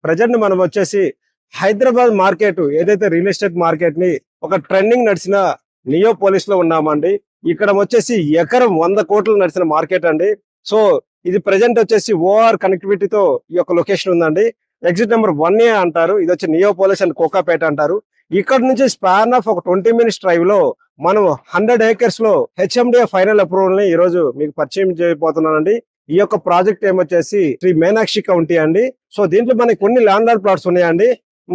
Present మనం వచ్చేసి Hyderabad market ఏదైతే రియల్ ఎస్టేట్ మార్కెట్ ని ఒక ట్రెండింగ్ నడిచిన నియోపోలిస్ లో ఉన్నామండి. ఇక్కడ వచ్చేసి ఎకరం 100 కోట్లు నడిచిన మార్కెట్ అండి. సో ఇది ప్రజెంట్ వచ్చేసి ఓఆర్ కనెక్టివిటీతో ఈ యొక్క లొకేషన్ ఉందండి. ఎగ్జిట్ నెంబర్ 1A అంటారు. ఇది వచ్చి నియోపోలిస్ అండ్ కోకాపేట అంటారు. ఇక్కడ నుంచి స్పాన్ ఆఫ్ ఒక 20 మినిట్స్ డ్రైవ్ లో మనం 100 ఏకర్స్ లో హెచ్ఎండిఏ ఫైనల్ అప్రూవల్ ని ఈ రోజు మీకు పరిచయం చేయబోతున్నానండి. ఈ యొక్క ప్రాజెక్ట్ ఏమొచ్చేసి శ్రీ మీనాక్షి కౌంటీ అండి. సో దీంట్లో మనకి కొన్ని ల్యాండ్ లార్డ్ ప్లాట్స్ ఉన్నాయండి.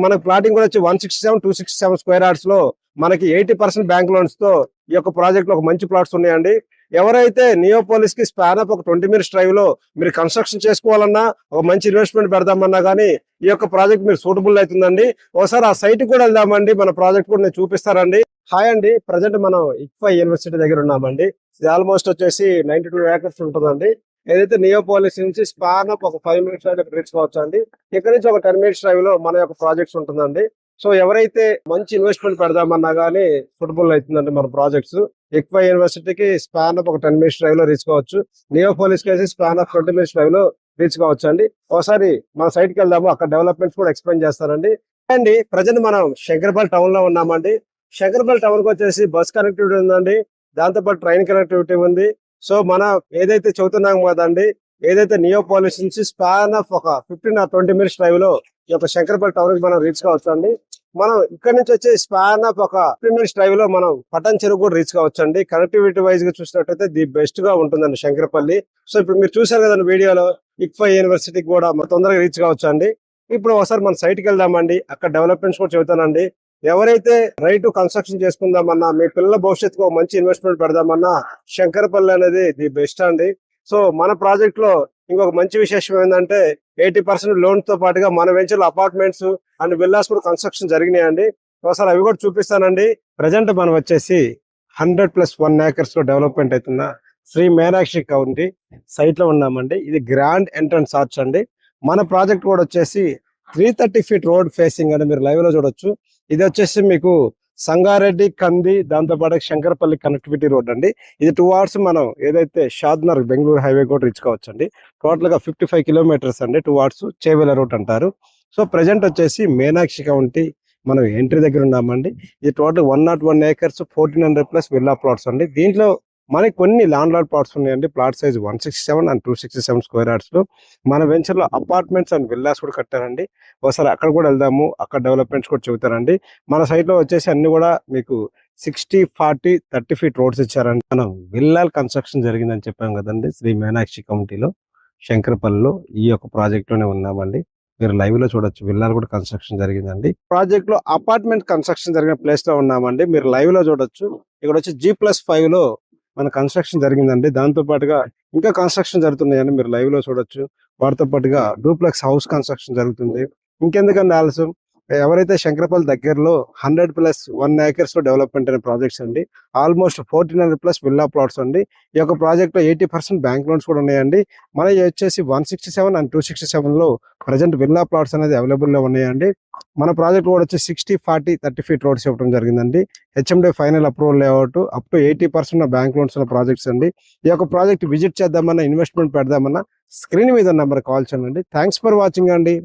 మనకి ప్లాటింగ్ కూడా వచ్చి 167, 267 స్క్వేర్ యార్డ్స్ లో మనకి 80% బ్యాంక్ లోన్స్ తో ఈ యొక్క ప్రాజెక్ట్ లో ఒక మంచి ప్లాట్స్ ఉన్నాయండి. ఎవరైతే నియోపోలిస్ కి స్పాన్ అప్ ఒక 20 మినిట్స్ డ్రైవ్ లో మీరు కన్స్ట్రక్షన్ చేసుకోవాలన్నా, ఒక మంచి ఇన్వెస్ట్మెంట్ పెడదామన్నా గానీ ఈ యొక్క ప్రాజెక్ట్ మీరు సూటబుల్ అవుతుందండి. ఒకసారి ఆ సైట్ కూడా వెళ్దామండి. మన ప్రాజెక్ట్ కూడా నేను చూపిస్తారండి. హాయ్ అండి, ప్రజెంట్ మనం ఇక్ఫై యూనివర్సిటీ దగ్గర ఉన్నామండి. ఇది ఆల్మోస్ట్ వచ్చేసి 92 ఏకర్స్ ఉంటుందండి. ఏదైతే నియోపోలిస్ నుంచి స్పాన్ అప్ ఒక 5 మినిట్స్ డ్రైవ్ రీచ్ కావచ్చు అండి. ఇక్కడ నుంచి ఒక 10 మినిట్స్ డ్రైవ్ లో మన యొక్క ప్రాజెక్ట్స్ ఉంటుందండి. సో ఎవరైతే మంచి ఇన్వెస్ట్మెంట్ పెడదామన్నా గానీ సూటబుల్ అవుతుందండి మన ప్రాజెక్ట్స్. ఇక్ఫై యూనివర్సిటీకి స్పాన్ అప్ ఒక 10 మినిట్స్ డ్రైవ్ లో రీచ్ కావచ్చు. నియోపోలిస్ కి స్పాన్ అప్ 20 మినిట్స్ డ్రైవ్ లో రీచ్ కావచ్చు అండి. ఒకసారి మన సైట్ కి వెళ్దాము, అక్కడ డెవలప్మెంట్స్ కూడా ఎక్స్ప్లెయిన్ చేస్తారండి. అండి ప్రజెంట్ మనం శంకర్పల్లి టౌన్ లో ఉన్నామండి. శంకర్పల్లి టౌన్ కి వచ్చేసి బస్ కనెక్టివిటీ ఉందండి. దాంతో పాటు ట్రైన్ కనెక్టివిటీ ఉంది. సో మనం ఏదైతే చదువుతున్నాం కదండి, ఏదైతే నియోపోలిస్ నుంచి స్పాన్ ఆఫ్ ఒక 15 or 20 మినిట్స్ డ్రైవ్ లో ఈ యొక్క శంకర్పల్లి టౌన్ కి మనం రీచ్ కావచ్చు అండి. మనం ఇక్కడ నుంచి వచ్చే స్పాన్ ఆఫ్ ఒక 15 మినిట్స్ డ్రైవ్ లో మనం పటాన్ చెరువు కూడా రీచ్ కావచ్చు అండి. కనెక్టివిటీ వైజ్ గా చూసినట్టయితే ది బెస్ట్ గా ఉంటుందండి శంకర్పల్లి. సో ఇప్పుడు మీరు చూసారు కదండి వీడియోలో, ఇక్ఫై యూనివర్సిటీకి కూడా తొందరగా రీచ్ కావచ్చు అండి. ఇప్పుడు ఒకసారి మన సైట్ కి వెళ్దామండి, అక్కడ డెవలప్మెంట్స్ కూడా చెబుతానండి. ఎవరైతే రైట్ కన్స్ట్రక్షన్ చేసుకుందామన్నా, మీ పిల్లల భవిష్యత్తుకు మంచి ఇన్వెస్ట్మెంట్ పెడదామన్నా శంకర్పల్లి అనేది ది బెస్ట్ అండి. సో మన ప్రాజెక్ట్ లో ఇంకొక మంచి విశేషం ఏంటంటే 80% లోన్ తో పాటుగా మన వెంచర్ అపార్ట్మెంట్స్ అండ్ విల్లాస్ కూడా కన్స్ట్రక్షన్ జరిగినాయండి. ఒకసారి అవి కూడా చూపిస్తానండి. ప్రజెంట్ మనం వచ్చేసి 100+1 ఏకర్స్ లో డెవలప్మెంట్ అవుతున్న శ్రీ మీనాక్షి కౌంటీ సైట్ లో ఉన్నామండి. ఇది గ్రాండ్ ఎంట్రన్స్ ఆర్చ్ అండి. మన ప్రాజెక్ట్ కూడా వచ్చేసి 330 ఫీట్ రోడ్ ఫేసింగ్ అని మీరు లైవ్ లో చూడొచ్చు. ఇది వచ్చేసి మీకు సంగారెడ్డి, కంది, దాంతో పాటు శంకర్పల్లి కనెక్టివిటీ రోడ్ అండి. ఇది 2 అవర్స్ మనం ఏదైతే షాద్నగర్ బెంగళూరు హైవే కూడా రీచ్ కావచ్చు అండి. టోటల్ గా 55 కిలోమీటర్స్ అండి. 2 అవర్స్ చేవెల రూట్ అంటారు. సో ప్రెజెంట్ వచ్చేసి మీనాక్షి కౌంటీ మనం ఎంట్రీ దగ్గర ఉన్నామండి. ఇది టోటల్ 101 ఏకర్స్ 1400+ విల్లా ప్లాట్స్ అండి. దీంట్లో మనకి కొన్ని ల్యాండ్ లార్డ్ ప్లాట్స్ ఉన్నాయండి. Plot size 167 and 267 square yards లో మన వెంచర్ లో అపార్ట్మెంట్స్ అండ్ విల్లాస్ కూడా కట్టారండి. ఒకసారి అక్కడ కూడా వెళ్దాము, అక్కడ డెవలప్మెంట్స్ కూడా చెబుతారండి. మన సైట్ లో వచ్చేసి అన్ని కూడా మీకు 60, 40, 30 ఫీట్ రోడ్స్ ఇచ్చారండి. మనం విల్లాల్ కన్స్ట్రక్షన్ జరిగిందని చెప్పాం కదండి శ్రీ మీనాక్షి కౌంటీలో శంకర్పల్లిలో ఈ యొక్క ప్రాజెక్ట్ లోనే ఉన్నామండి. మీరు లైవ్ లో చూడొచ్చు, విల్లాలు కూడా కన్స్ట్రక్షన్ జరిగిందండి. ప్రాజెక్ట్ లో అపార్ట్మెంట్ కన్స్ట్రక్షన్ జరిగిన ప్లేస్ లో ఉన్నామండి. మీరు లైవ్ లో చూడొచ్చు. ఇక్కడ వచ్చి G+5 లో మన కన్స్ట్రక్షన్ జరిగిందండి. దాంతో పాటుగా ఇంకా కన్స్ట్రక్షన్ జరుగుతున్నాయని మీరు లైవ్ లో చూడొచ్చు. వాటితో పాటుగా డూప్లెక్స్ హౌస్ కన్స్ట్రక్షన్ జరుగుతుంది. ఇంకెందుకంటే ఆలస్యం, ఎవరైతే శంకరపల్లి దగ్గరలో 100+1 ఏకర్స్ లో డెవలప్మెంట్ అనే ప్రాజెక్ట్స్ అండి. ఆల్మోస్ట్ 1400+ విల్లా ప్లాట్స్ అండి. ఈ యొక్క ప్రాజెక్ట్ లో 80% బ్యాంక్ లోన్స్ కూడా ఉన్నాయండి. మన వచ్చేసి 167 and 267 లో ప్రజెంట్ విల్లా ప్లాట్స్ అనేది అవైలబుల్ లో ఉన్నాయండి. మన ప్రాజెక్ట్ కూడా వచ్చి 60, 40, 30 ఫీట్ రోడ్స్ ఇవ్వడం జరిగిందండి. HMD final approval layout up to 80% bank loans ఉన్న ప్రాజెక్ట్స్ అండి. ఈ యొక్క ప్రాజెక్ట్ విజిట్ చేద్దామన్నా, ఇన్వెస్ట్మెంట్ పెడదామన్నా స్క్రీన్ మీద నెంబర్ కాల్ చేయండి. థ్యాంక్స్ ఫర్ వాచింగ్ అండి.